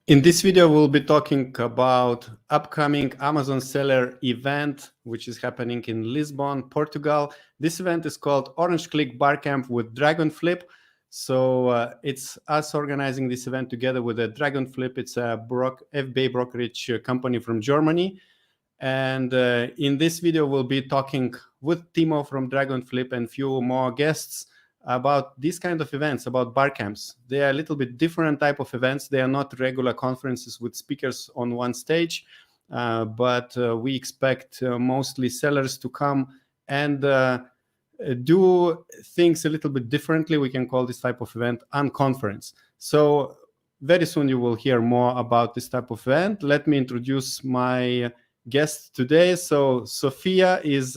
In this video, we'll be talking about upcoming Amazon seller event, which is happening in Lisbon, Portugal. This event is called Orange Klik Barcamp with DRAGONFLIP. So it's us organizing this event together with DRAGONFLIP. It's a FBA brokerage company from Germany. And in this video, we'll be talking with TIMO from DRAGONFLIP and few more guests about these kind of events, about barcamps. They are a little bit different type of events. They are not regular conferences with speakers on one stage, but we expect mostly sellers to come and do things a little bit differently. We can call this type of event unconference. So very soon you will hear more about this type of event. Let me introduce my guest today. So Sofia is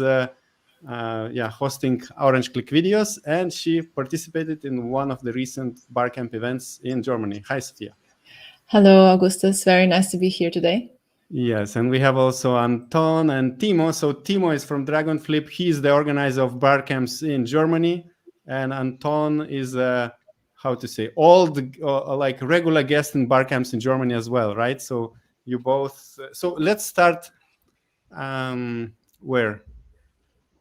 hosting Orange Klik videos, and she participated in one of the recent Barcamp events in Germany. Hi, Sofia. Hello, Augustas. Very nice to be here today. Yes, and we have also Anton and TIMO. So TIMO is from DRAGONFLIP. He is the organizer of Barcamps in Germany, and Anton is like regular guest in Barcamps in Germany as well, right? So you both. So let's start.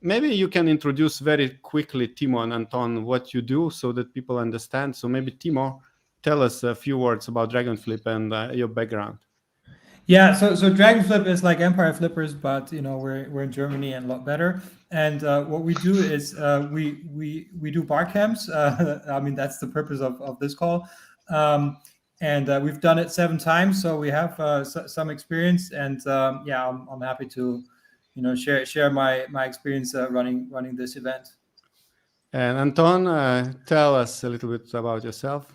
Maybe you can introduce very quickly, TIMO and Anton, what you do so that people understand. So maybe TIMO, tell us a few words about DRAGONFLIP and your background. Yeah, so DRAGONFLIP is like Empire Flippers, but we're in Germany and a lot better. And what we do is we do Barcamps. I mean, that's the purpose of this call. And we've done it 7 times, so we have some experience. And I'm happy to share my experience running this event. And Anton, tell us a little bit about yourself.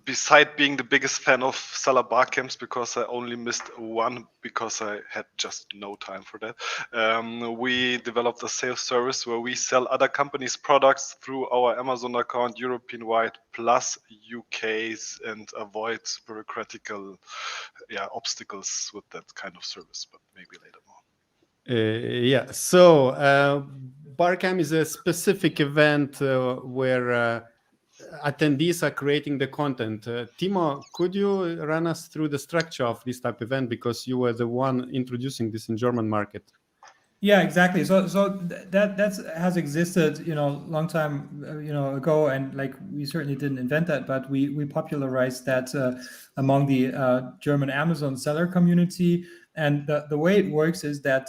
Beside being the biggest fan of seller barcamps, because I only missed one because I had just no time for that, we developed a sales service where we sell other companies' products through our Amazon account, European-wide, plus UK's, and avoid bureaucratical obstacles with that kind of service, but maybe later more. So Barcamp is a specific event where attendees are creating the content. TIMO, could you run us through the structure of this type of event, because you were the one introducing this in German market? Yeah, exactly. So that has existed, long time, ago, and like we certainly didn't invent that, but we popularized that among the German Amazon seller community. And the way it works is that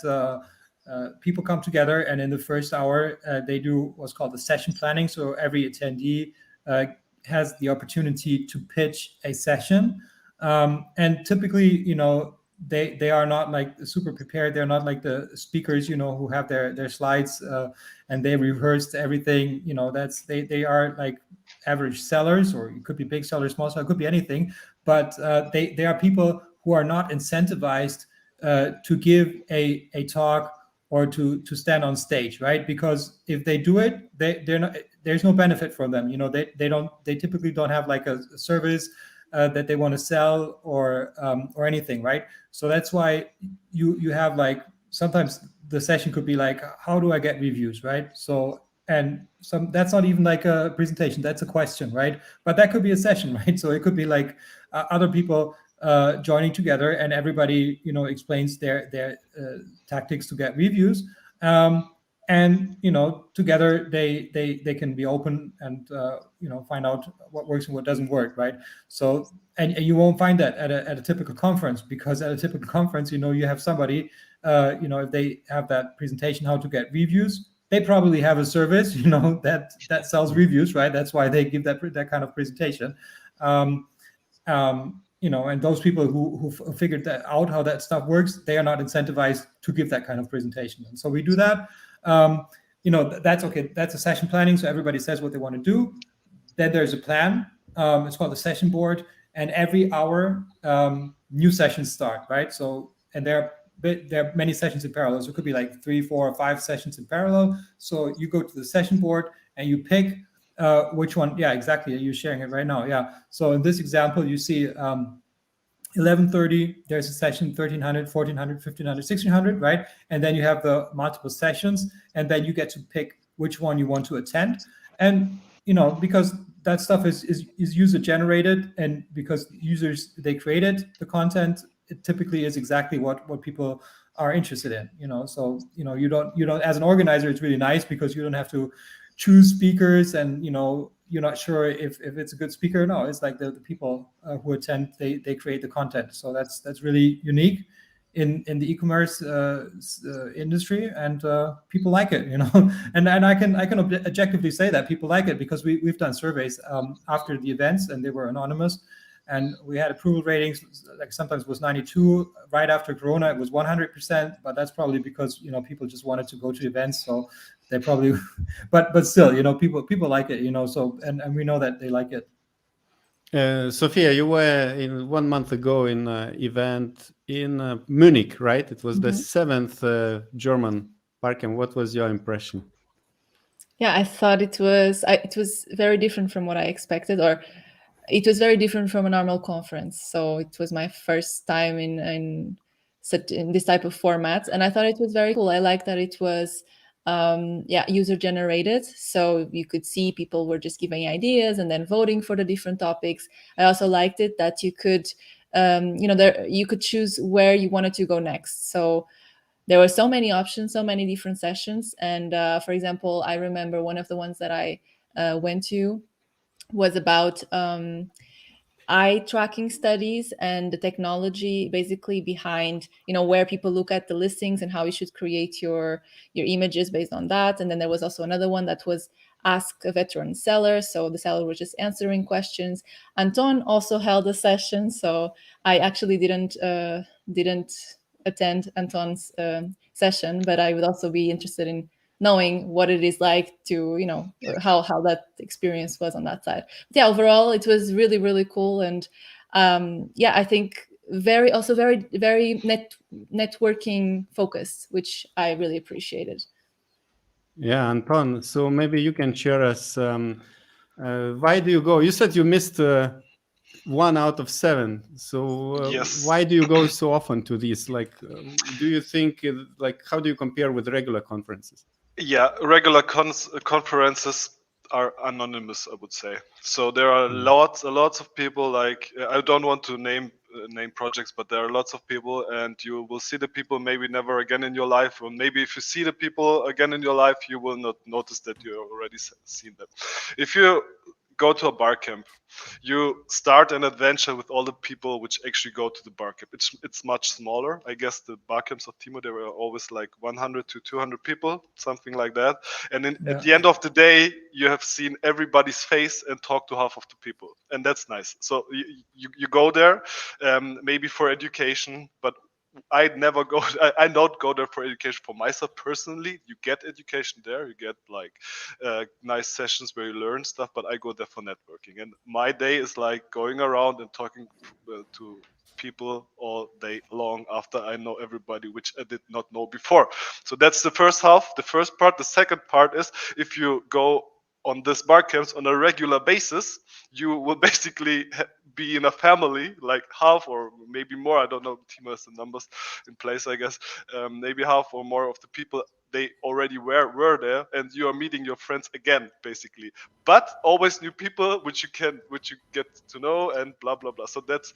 people come together, and in the first hour they do what's called the session planning. So every attendee has the opportunity to pitch a session, and typically, they are not like super prepared. They're not like the speakers, who have their slides and they rehearsed everything. They are like average sellers, or it could be big sellers, small sellers, it could be anything. But they are people who are not incentivized to give a talk or to stand on stage, right? Because if they do it, they're not. There's no benefit for them. They typically don't have like a service that they want to sell or anything, right? So that's why you have like, sometimes the session could be like, how do I get reviews, right? So, and that's not even like a presentation, that's a question, right? But that could be a session, right? So it could be like other people joining together, and everybody explains their tactics to get reviews, and together they can be open and find out what works and what doesn't work, right? So and you won't find that at a typical conference, because at a typical conference you have somebody if they have that presentation how to get reviews, they probably have a service that sells reviews, right? That's why they give that kind of presentation. And those people who figured that out, how that stuff works, they are not incentivized to give that kind of presentation. And so we do that. That's okay. That's a session planning. So everybody says what they want to do. Then there's a plan. It's called the session board. And every hour, new sessions start, right? So, and there are many sessions in parallel. So it could be like 3, 4, or 5 sessions in parallel. So you go to the session board and you pick which one. Yeah, exactly. You're sharing it right now. Yeah. So in this example, you see 11:30, there's a session, 1300, 1400, 1500, 1600, right? And then you have the multiple sessions, and then you get to pick which one you want to attend. And because that stuff is user generated, and because users, they created the content, it typically is exactly what people are interested in. So you don't as an organizer, it's really nice because you don't have to choose speakers, and you're not sure if it's a good speaker. No, it's like the people who attend, they create the content. So that's really unique in the e-commerce industry, and people like it, and I can objectively say that people like it, because we've done surveys after the events, and they were anonymous, and we had approval ratings, like sometimes it was 92. Right after Corona, it was 100%, but that's probably because people just wanted to go to events, so they probably but still, people like it, so and we know that they like it. Sophia, you were in 1 month ago in an event in Munich, right? It was the 7th German Barcamp. What was your impression? Yeah, I thought it was very different from what I expected, or it was very different from a normal conference. So it was my first time in this type of format, and I thought it was very cool. I like that it was user generated, so you could see people were just giving ideas and then voting for the different topics. I also liked it that you could you could choose where you wanted to go next. So there were so many options, so many different sessions. And for example, I remember one of the ones that I went to was about eye tracking studies and the technology basically behind where people look at the listings and how you should create your images based on that. And then there was also another one that was ask a veteran seller, so the seller was just answering questions. Anton also held a session, so I actually didn't attend Anton's session, but I would also be interested in knowing what it is like to, how that experience was on that side. But yeah, overall, it was really, really cool. And I think very networking focused, which I really appreciated. Yeah, Anton, so maybe you can share us, why do you go? You said you missed 1 out of 7. So Yes. why do you go so often to these? Like, do you think, how do you compare with regular conferences? Yeah, regular conferences are anonymous, I would say. So there are lots of people. Like, I don't want to name projects, but there are lots of people, and you will see the people maybe never again in your life, or maybe if you see the people again in your life, you will not notice that you already seen them. If you go to a Barcamp, you start an adventure with all the people which actually go to the Barcamp. It's much smaller. I guess the Barcamps of TIMO, they were always like 100 to 200 people, something like that. And at the end of the day, you have seen everybody's face and talked to half of the people, and that's nice. So you go there, maybe for education, but I never go. I don't go there for education for myself personally. You get education there. You get like nice sessions where you learn stuff. But I go there for networking. And my day is like going around and talking to people all day long after I know everybody, which I did not know before. So that's the first half, the first part. The second part is if you go on this Barcamps on a regular basis, you will basically be in a family, like half or maybe more. I don't know, TIMO has the numbers in place, I guess. Maybe half or more of the people, they already were there, and you are meeting your friends again, basically. But always new people, which you get to know, and blah blah blah. So that's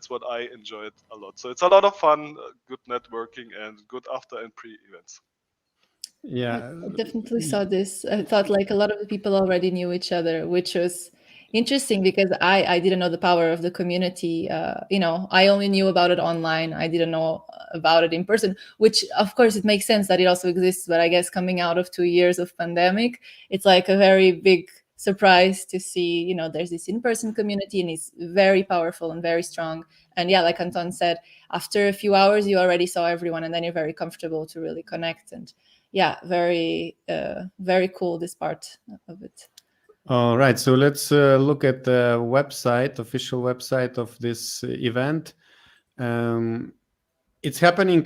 what I enjoyed a lot. So it's a lot of fun, good networking, and good after and pre events. Yeah, I definitely saw this. I thought like a lot of the people already knew each other, which was interesting because I didn't know the power of the community. I only knew about it online. I didn't know about it in person, which of course it makes sense that it also exists. But I guess coming out of 2 years of pandemic, it's like a very big surprise to see, there's this in-person community, and it's very powerful and very strong. And yeah, like Anton said, after a few hours, you already saw everyone, and then you're very comfortable to really connect. And yeah, very cool, this part of it. All right, so let's look at the official website of this event. It's happening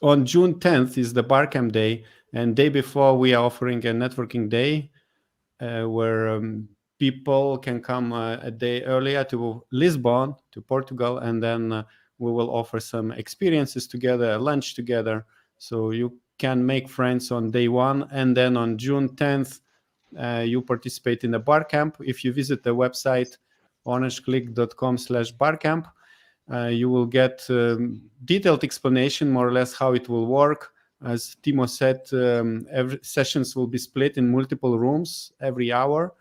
on June 10th is the Barcamp day, and day before we are offering a networking day where people can come a day earlier to Lisbon, to Portugal, and then we will offer some experiences together, a lunch together, so you can make friends on day 1, and then on June 10th you participate in the Barcamp. If you visit the website orangeclick.com/Barcamp, you will get detailed explanation, more or less, how it will work. As Timo said, every sessions will be split in multiple rooms every hour,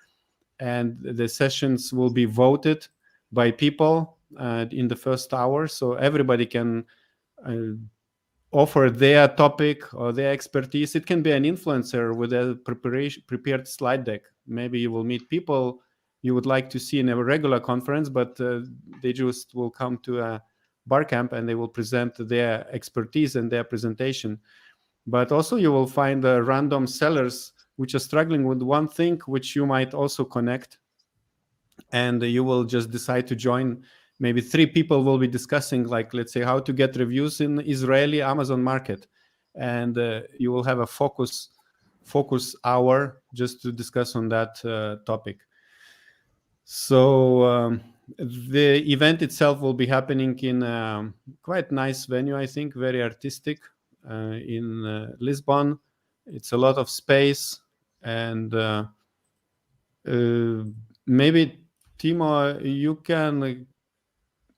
and the sessions will be voted by people in the first hour, so everybody can offer their topic or their expertise. It can be an influencer with a prepared slide deck. Maybe you will meet people you would like to see in a regular conference, but they just will come to a Barcamp and they will present their expertise and their presentation. But also you will find random sellers which are struggling with one thing which you might also connect, and you will just decide to join. Maybe 3 people will be discussing, like, let's say, how to get reviews in Israeli Amazon market, and you will have a focus hour just to discuss on that topic. So the event itself will be happening in a quite nice venue, I think, very artistic, in Lisbon. It's a lot of space, and maybe Timo, you can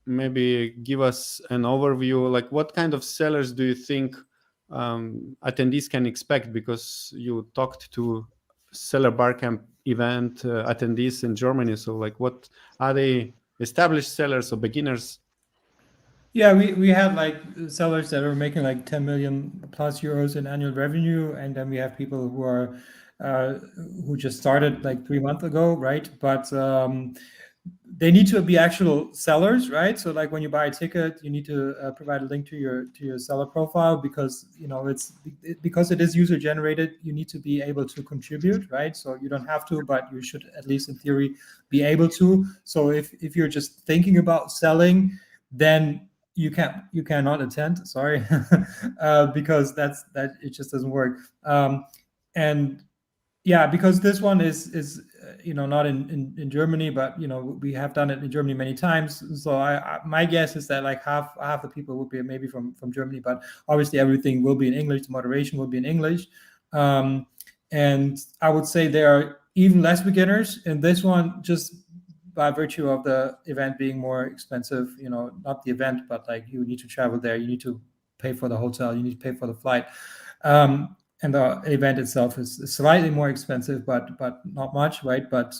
maybe give us an overview, like what kind of sellers do you think attendees can expect, because you talked to Seller Barcamp event attendees in Germany. So like, what are they, established sellers or beginners? Yeah, we had like sellers that are making like 10 million plus euros in annual revenue, and then we have people who are who just started like 3 months ago, right? But they need to be actual sellers, right? So like when you buy a ticket, you need to provide a link to your seller profile, because because it is user generated. You need to be able to contribute, right? So you don't have to, but you should at least in theory be able to. So if you're just thinking about selling, then you cannot attend. Sorry, because it just doesn't work. And yeah, because this one is not in Germany, but we have done it in Germany many times. So my guess is that like half the people will be maybe from Germany, but obviously everything will be in English. The moderation will be in English, and I would say there are even less beginners in this one, just by virtue of the event being more expensive. Not the event, but like you need to travel there, you need to pay for the hotel, you need to pay for the flight. And the event itself is slightly more expensive, but not much, right? But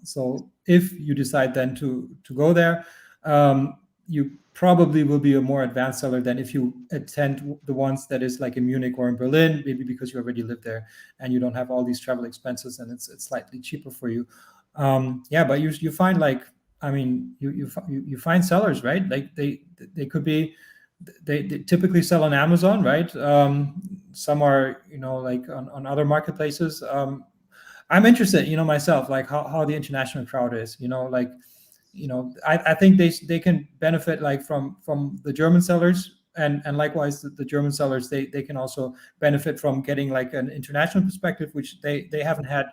so if you decide then to go there, you probably will be a more advanced seller than if you attend the ones that is like in Munich or in Berlin, maybe because you already live there and you don't have all these travel expenses, and it's slightly cheaper for you. Yeah, but you find like, I mean, you find sellers, right? Like they could be. They typically sell on Amazon, right? Some are, like on other marketplaces. I'm interested, myself, like how the international crowd is, I think they can benefit like from the German sellers, and likewise the German sellers, they can also benefit from getting like an international perspective, which they haven't had,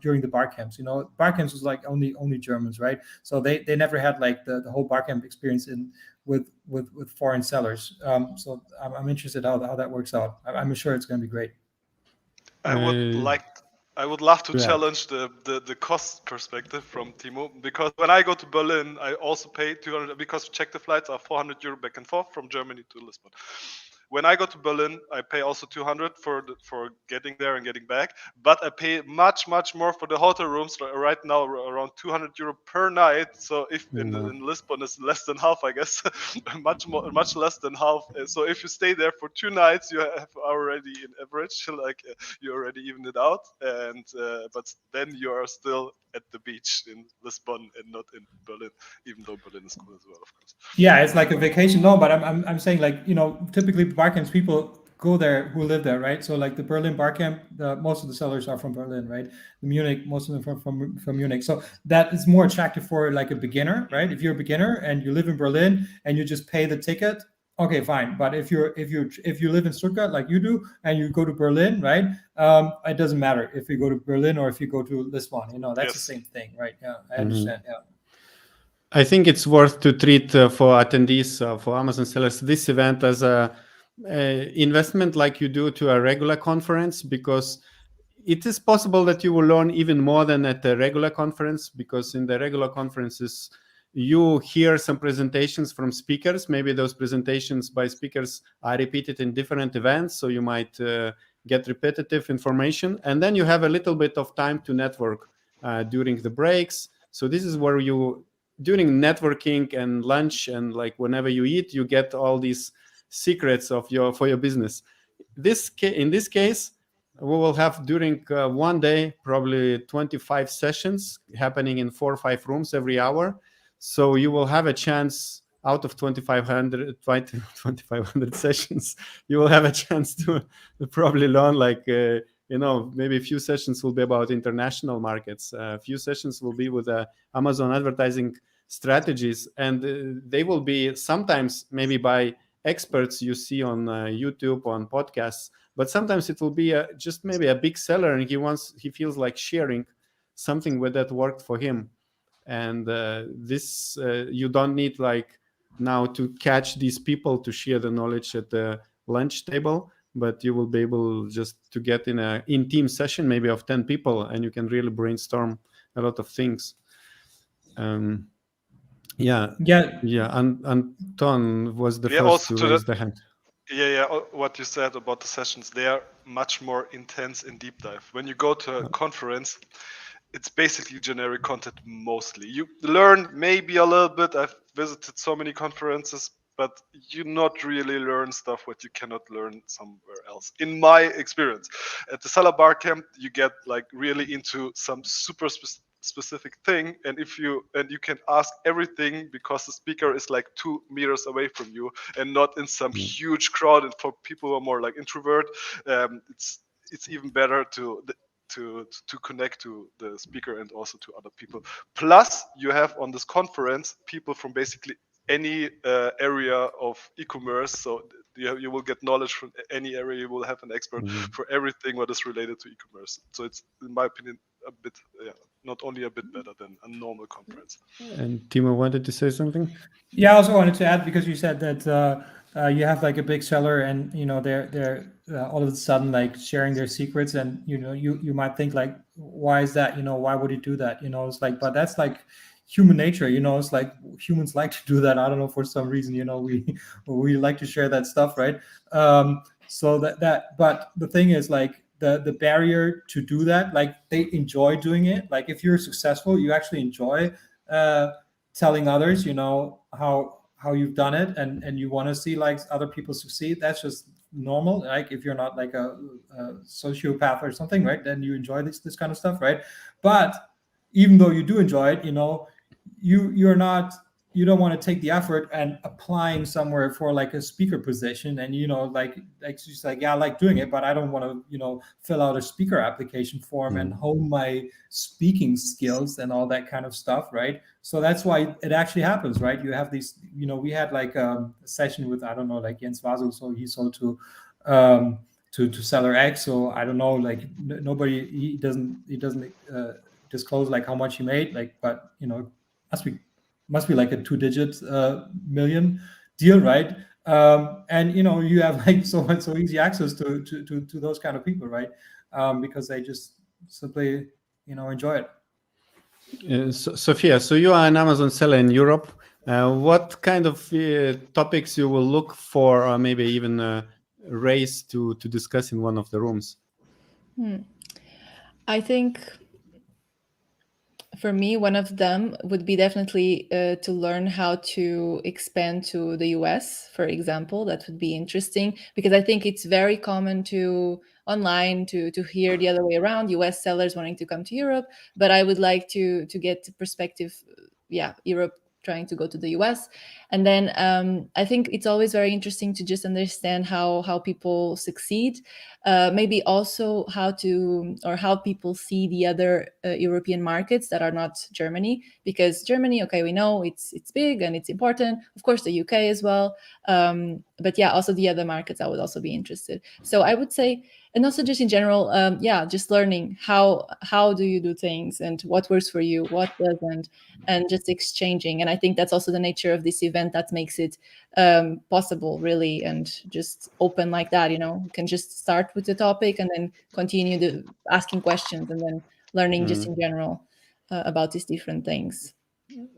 during the Barcamps. Barcamps was like only Germans, right? So they never had like the whole Barcamp experience with foreign sellers. So I'm interested how that works out. I'm sure it's going to be great. I would love to challenge the cost perspective from Timo, because when I go to Berlin, I also pay 200, because check the flights are 400 euro back and forth from Germany to Lisbon. When I go to Berlin, I pay also 200 for getting there and getting back, but I pay much more for the hotel rooms right now, around 200 euro per night. So if in Lisbon is less than half, I guess, much less than half. So if you stay there for 2 nights, you have already in average, like you already evened it out, and but then you are still at the beach in Lisbon and not in Berlin, even though Berlin is cool as well, of course. Yeah, it's like a vacation. No, but I'm saying like, typically Barcamps, people go there who live there, right? So like the Berlin Barcamp, most of the sellers are from Berlin, right? The Munich, most of them from Munich. So that is more attractive for like a beginner, right? If you're a beginner and you live in Berlin and you just pay the ticket, okay, fine. But if you live in Stuttgart like you do and you go to Berlin, right? It doesn't matter if you go to Berlin or if you go to Lisbon. That's the same thing, right? Yeah, I understand. Yeah. I think it's worth to treat for attendees, for Amazon sellers, this event as a investment like you do to a regular conference, because it is possible that you will learn even more than at a regular conference, because in the regular conferences, you hear some presentations from speakers. Maybe those presentations by speakers are repeated in different events, so you might get repetitive information. And then you have a little bit of time to network during the breaks. So this is where you, during networking and lunch and like whenever you eat, you get all these secrets of for your business. In this case, we will have during one day probably 25 sessions happening in 4 or 5 rooms every hour. So you will have a chance, out of 2,500 sessions, you will have a chance to probably learn like, maybe a few sessions will be about international markets. A few sessions will be with Amazon advertising strategies. And they will be sometimes maybe by experts you see on YouTube, on podcasts. But sometimes it will be just maybe a big seller, and he feels like sharing something that worked for him. And this you don't need like now to catch these people to share the knowledge at the lunch table, but you will be able just to get in a in-team session maybe of 10 people, and you can really brainstorm a lot of things. Anton was the first to raise the hand. What you said about the sessions, they are much more intense in deep dive. When you go to a conference, it's basically generic content mostly. You learn maybe a little bit. I've visited so many conferences, but you not really learn stuff what you cannot learn somewhere else. In my experience, at the Seller Barcamp, you get like really into some super specific thing, and you can ask everything because the speaker is like 2 meters away from you and not in some huge crowd. And for people who are more like introvert, it's even better to connect to the speaker and also to other people. Plus, you have on this conference people from basically any area of e-commerce, so you will get knowledge from any area. You will have an expert for everything what is related to e-commerce. So it's, in my opinion, a bit, not only a bit better than a normal conference. And Timo wanted to say something? Yeah, I also wanted to add, because you said that you have like a big seller, and they're all of a sudden like sharing their secrets, and you might think like, why is that? Why would he do that? It's like, but that's like human nature. It's like humans like to do that. I don't know, for some reason, we like to share that stuff, right? So but the thing is like the barrier to do that, like they enjoy doing it. Like if you're successful, you actually enjoy telling others, how you've done it, and you want to see like other people succeed. That's just normal. Like if you're not like a sociopath or something, right, then you enjoy this kind of stuff, right? But even though you do enjoy it, you don't want to take the effort and applying somewhere for like a speaker position, and like just like, yeah, I like doing it, but I don't want to fill out a speaker application form and hone my speaking skills and all that kind of stuff, right? So that's why it actually happens, right? You have these, we had like a session with, I don't know, like Jens Vasu, so he sold to Seller X, so I don't know, like nobody, he doesn't disclose like how much he made, like, but must be like a 2-digit million deal, right? And you have like so easy access to those kind of people, right? Because they just simply enjoy it. Sophia, so you are an Amazon seller in Europe. What kind of topics you will look for, or maybe even raise to discuss in one of the rooms? I think for me, one of them would be definitely to learn how to expand to the US, for example. That would be interesting, because I think it's very common to online to hear the other way around, US sellers wanting to come to Europe. But I would like to get perspective, Europe trying to go to the US. And then I think it's always very interesting to just understand how people succeed. Maybe also how people see the other European markets that are not Germany, because Germany, okay, we know it's big and it's important. Of course, the UK as well. But yeah, also the other markets, I would also be interested. So I would say, and also just in general, just learning how do you do things and what works for you, what doesn't, and just exchanging. And I think that's also the nature of this event that makes it possible, really, and just open like that. You can just start with the topic and then continue asking questions and then learning just in general about these different things.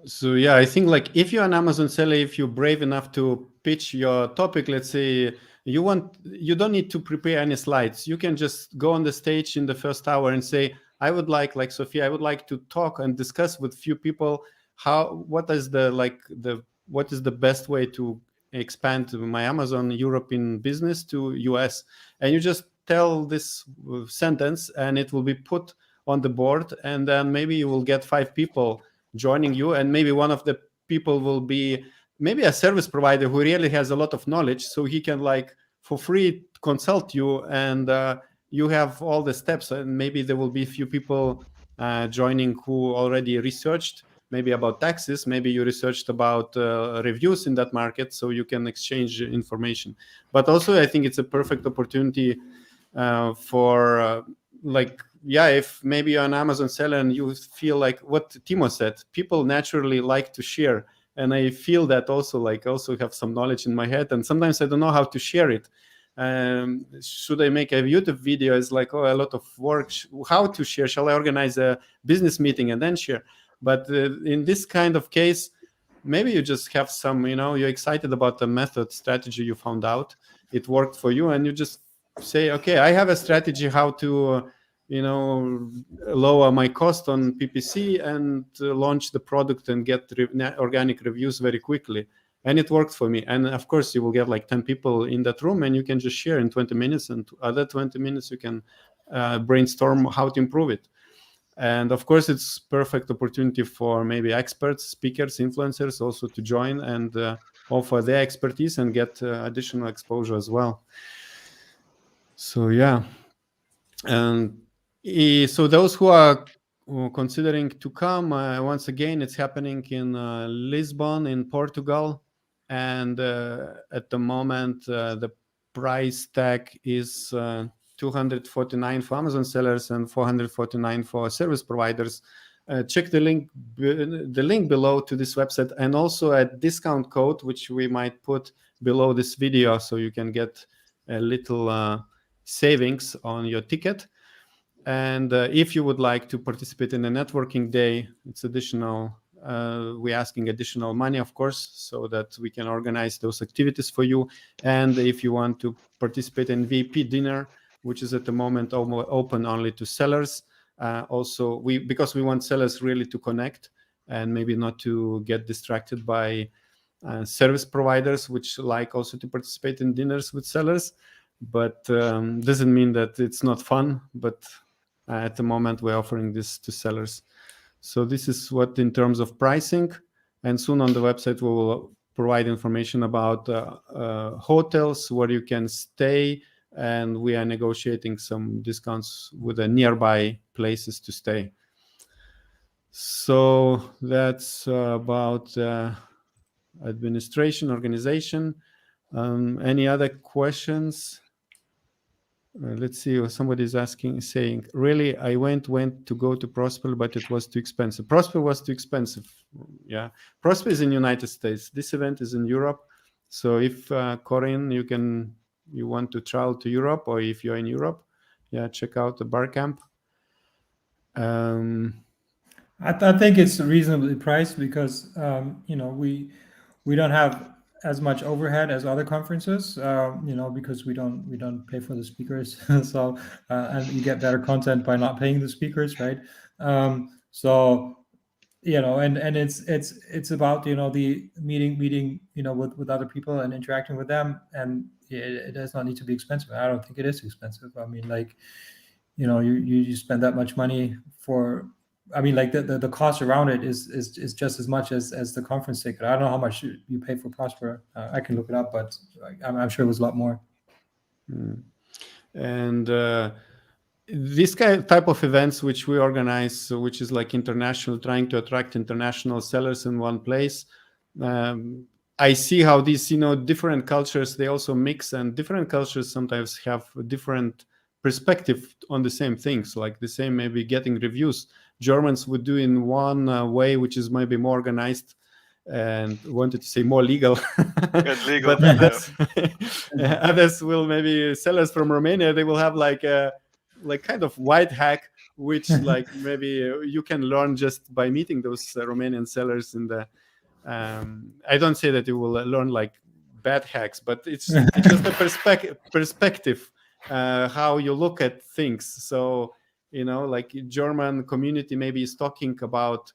So yeah, I think like if you're an Amazon seller, if you're brave enough to pitch your topic, let's say you don't need to prepare any slides. You can just go on the stage in the first hour and say, I would like Sophia, I would like to talk and discuss with few people what is the best way to expand my Amazon European business to US. And you just tell this sentence and it will be put on the board, and then maybe you will get 5 people joining you, and maybe one of the people will be maybe a service provider who really has a lot of knowledge, so he can like for free consult you, and you have all the steps. And maybe there will be a few people joining who already researched maybe about taxes, maybe you researched about reviews in that market, so you can exchange information. But also I think it's a perfect opportunity for if maybe you're an Amazon seller and you feel like what Timo said, people naturally like to share. And I feel that also have some knowledge in my head, and sometimes I don't know how to share it. Should I make a YouTube video? It's like, a lot of work. How to share? Shall I organize a business meeting and then share? But in this kind of case, maybe you just have some, you're excited about the method, strategy you found out. It worked for you, and you just say, okay, I have a strategy how to lower my cost on PPC and launch the product and get organic reviews very quickly. And it worked for me. And of course, you will get like 10 people in that room, and you can just share in 20 minutes, and other 20 minutes you can brainstorm how to improve it. And of course, it's perfect opportunity for maybe experts, speakers, influencers also to join and offer their expertise and get additional exposure as well. So yeah. And so those who are considering to come, once again, it's happening in Lisbon in Portugal. And at the moment, the price tag is 249 for Amazon sellers and 449 for service providers. Check the link below to this website, and also a discount code, which we might put below this video, so you can get a little savings on your ticket. And if you would like to participate in a networking day, it's additional. We're asking additional money, of course, so that we can organize those activities for you. And if you want to participate in VIP dinner, which is at the moment open only to sellers, also because we want sellers really to connect and maybe not to get distracted by service providers, which like also to participate in dinners with sellers. But doesn't mean that it's not fun. But at the moment, we're offering this to sellers. So this is what in terms of pricing. And soon on the website, we will provide information about hotels where you can stay. And we are negotiating some discounts with the nearby places to stay. So that's about administration, organization. Any other questions? Let's see. Somebody's saying, really, I went to go to Prosper, but it was too expensive. Prosper was too expensive. Yeah, Prosper is in the United States. This event is in Europe. So if Corinne, you want to travel to Europe, or if you're in Europe, check out the Barcamp. I think it's reasonably priced because we don't have as much overhead as other conferences, because we don't pay for the speakers. So and you get better content by not paying the speakers, right? So and it's about the meeting with other people and interacting with them, and it does not need to be expensive. I don't think it is expensive. I mean, like you spend that much money for. I mean, like the cost around it is just as much as the conference ticket. I don't know how much you pay for Prosper. I can look it up, but I'm sure it was a lot more. And this type of events which we organize, which is like international, trying to attract international sellers in one place. I see how these, different cultures, they also mix, and different cultures sometimes have different perspective on the same things, like the same maybe getting reviews. Germans would do in one way, which is maybe more organized. and wanted to say more legal. And legal, But others, others will, maybe sellers from Romania, they will have like a kind of white hack, which like maybe you can learn just by meeting those Romanian sellers in the. I don't say that you will learn like bad hacks, but it's just a perspective, how you look at things. So, you know, like German community maybe is talking about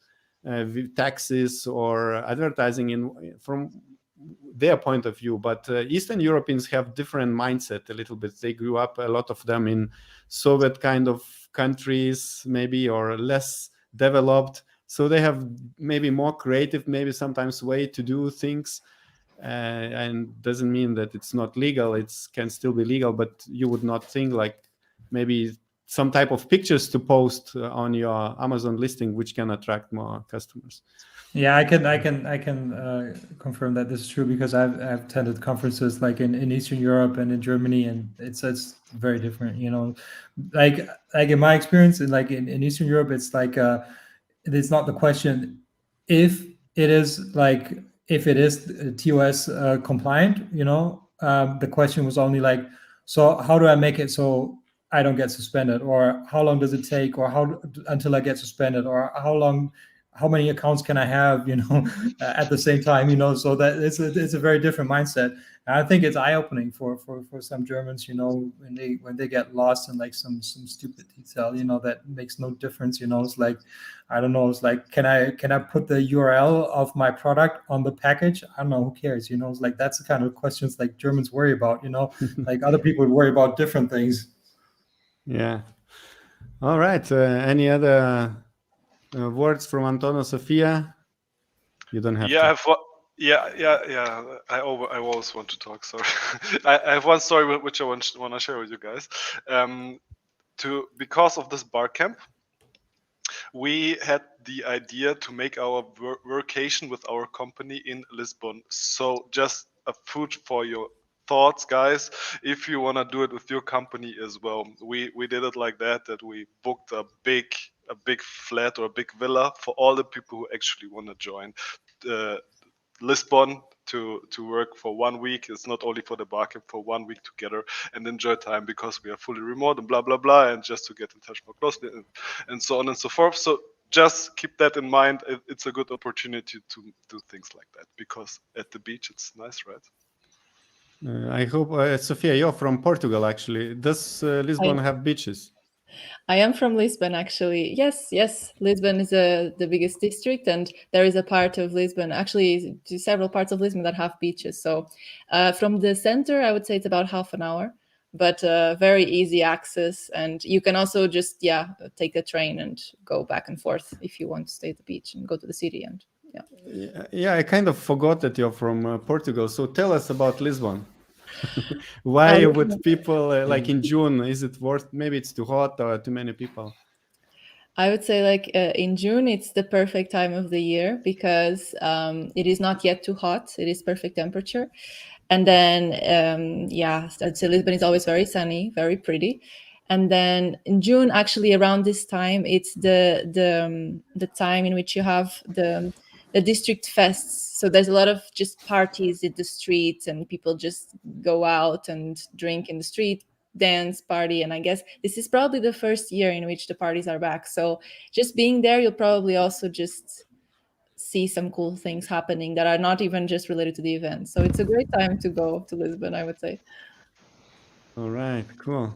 taxes or advertising from their point of view, but Eastern Europeans have different mindset a little bit. They grew up, a lot of them, in Soviet kind of countries, maybe, or less developed. So they have maybe more creative, maybe sometimes way to do things, and doesn't mean that it's not legal. It can still be legal, but you would not think like maybe some type of pictures to post on your Amazon listing, which can attract more customers. Yeah, I can confirm that this is true, because I've attended conferences like in Eastern Europe and in Germany, and it's very different. You know, like in my experience, in Eastern Europe, it's like it's not the question if it is TOS compliant. You know, the question was only like, so how do I make it so I don't get suspended, or how long does it take, or how until I get suspended, or how many accounts can I have, you know, at the same time, you know. So that it's a very different mindset. And I think it's eye-opening for some Germans, you know, when they get lost in like some stupid detail, you know, that makes no difference, you know. It's like, I don't know, it's like, can I put the URL of my product on the package? I don't know, who cares, you know. It's like, that's the kind of questions like Germans worry about, you know. Like other people would worry about different things. Yeah. All right. Any other words from Anton or Sofia? You don't have to. Yeah. I always want to talk. Sorry, I have one story which I want to share with you guys. Because of this Barcamp, we had the idea to make our workation with our company in Lisbon. So just a food for your thoughts, guys, if you want to do it with your company as well. We did it like that we booked a big flat or a big villa for all the people who actually want to join Lisbon to work for 1 week. It's not only for the Barcamp, for 1 week together and enjoy time, because we are fully remote and blah blah blah, and just to get in touch more closely and so on and so forth. So just keep that in mind. It's a good opportunity to do things like that, because at the beach it's nice, right? I hope, Sofia, you're from Portugal, actually. Does Lisbon have beaches? I am from Lisbon, actually. Yes. Lisbon is the biggest district, and there is a part of Lisbon, actually several parts of Lisbon that have beaches. So from the center, I would say it's about half an hour, but very easy access. And you can also just, take the train and go back and forth if you want to stay at the beach and go to the city. And Yeah, I kind of forgot that you're from Portugal. So tell us about Lisbon. Why would people like in June? Is it worth? Maybe it's too hot or too many people. I would say like in June, it's the perfect time of the year, because it is not yet too hot. It is perfect temperature. And then, I'd say Lisbon is always very sunny, very pretty. And then in June, actually around this time, it's the time in which you have the district fests. So there's a lot of just parties in the streets, and people just go out and drink in the street, dance, party. And I guess this is probably the first year in which the parties are back. So just being there, you'll probably also just see some cool things happening that are not even just related to the event. So it's a great time to go to Lisbon, I would say. All right, cool.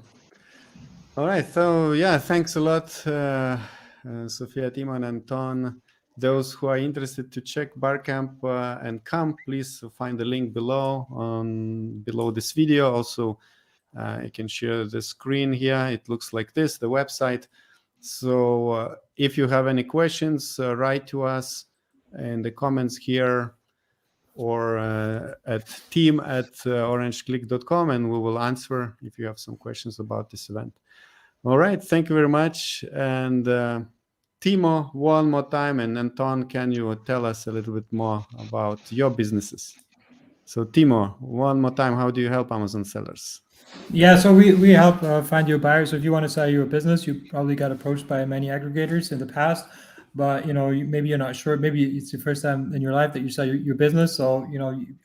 All right, so yeah, thanks a lot, Sofia, Timo, and Anton. Those who are interested to check Barcamp and come, please find the link below this video. Also, I can share the screen here. It looks like this, the website. So if you have any questions, write to us in the comments here, or at team@orangeclick.com, and we will answer if you have some questions about this event. All right, thank you very much. And Timo, one more time, and Anton, can you tell us a little bit more about your businesses? So Timo, one more time, how do you help Amazon sellers? Yeah, so we help find your buyers. So if you want to sell your business, you probably got approached by many aggregators in the past. but maybe you're not sure. Maybe it's the first time in your life that you sell your business. So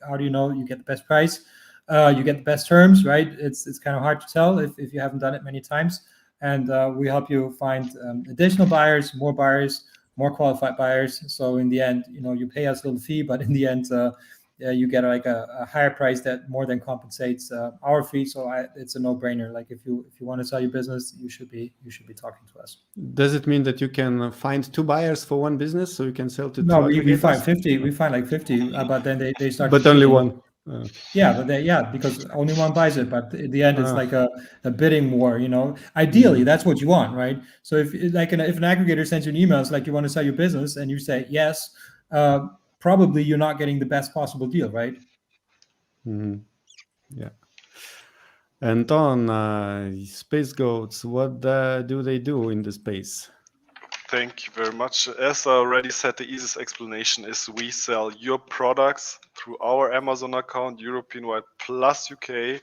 how do you know you get the best price? You get the best terms, right? It's kind of hard to tell if you haven't done it many times. And we help you find additional buyers, more qualified buyers. So in the end, you pay us a little fee, but in the end, you get like a higher price that more than compensates our fee. So it's a no-brainer. Like if you want to sell your business, you should be talking to us. Does it mean that you can find 2 buyers for one business, so you can sell to 2 No, we aggregators? find 50. We find like 50, but then they start. But only one. Yeah, but because only one buys it. But at the end, it's like a bidding war. Ideally, that's what you want, right? So if an aggregator sends you an email, it's like you want to sell your business, and you say yes, probably you're not getting the best possible deal, right? Yeah. Anton, Space Goats, what do they do in the space? Thank you very much. As I already said, the easiest explanation is we sell your products through our Amazon account, European-wide plus UK,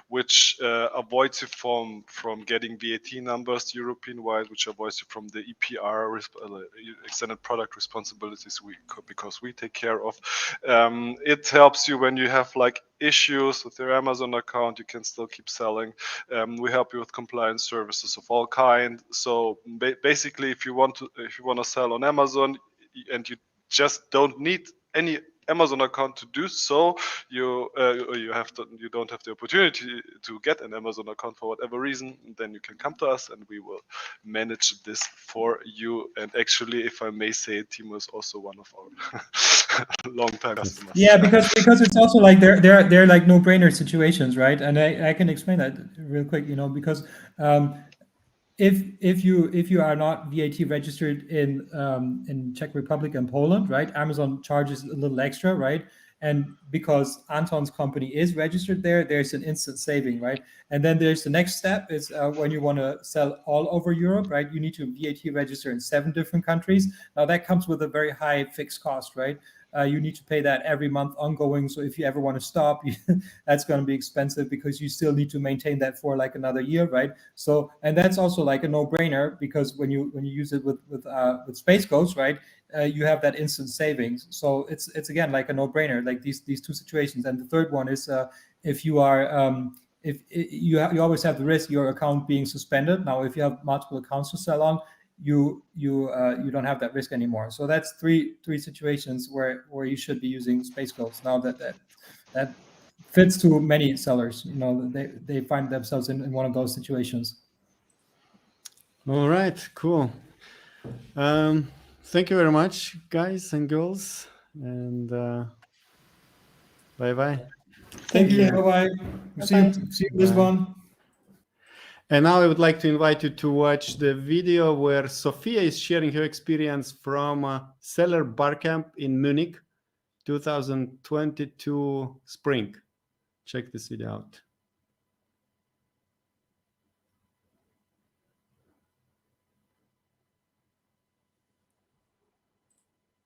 which avoids you from getting VAT numbers European-wide, which avoids you from the EPR, extended product responsibilities, because we take care of. It helps you when you have like issues with your Amazon account, you can still keep selling. We help you with compliance services of all kinds. So basically, if you want to sell on Amazon and you just don't need any Amazon account to do so, you don't have the opportunity to get an Amazon account for whatever reason, then you can come to us and we will manage this for you. And actually, if I may say, TIMO is also one of our long-time customers. Yeah, because it's also like they're like no-brainer situations, right? And I can explain that real quick, because if you are not VAT registered in Czech Republic and Poland, right, Amazon charges a little extra, right? And because Anton's company is registered there, there's an instant saving, right? And then there's the next step is when you want to sell all over Europe, right? You need to VAT register in 7 different countries. Now that comes with a very high fixed cost, right? You need to pay that every month ongoing. So if you ever want to stop, that's going to be expensive because you still need to maintain that for like another year, right? So, and that's also like a no-brainer because when you use it with Space Goats, right, you have that instant savings. So it's again like a no-brainer, like these 2 situations. And the third one is if you are you always have the risk your account being suspended. Now, if you have multiple accounts to sell on, you don't have that risk anymore. So that's three situations where you should be using Space Goats. Now that fits to many sellers. They find themselves in one of those situations. All right, cool. Thank you very much, guys and girls, and bye-bye. Thank you. Bye-bye. See you in Lisbon. And now I would like to invite you to watch the video where Sophia is sharing her experience from Seller Barcamp in Munich, 2022 spring. Check this video out.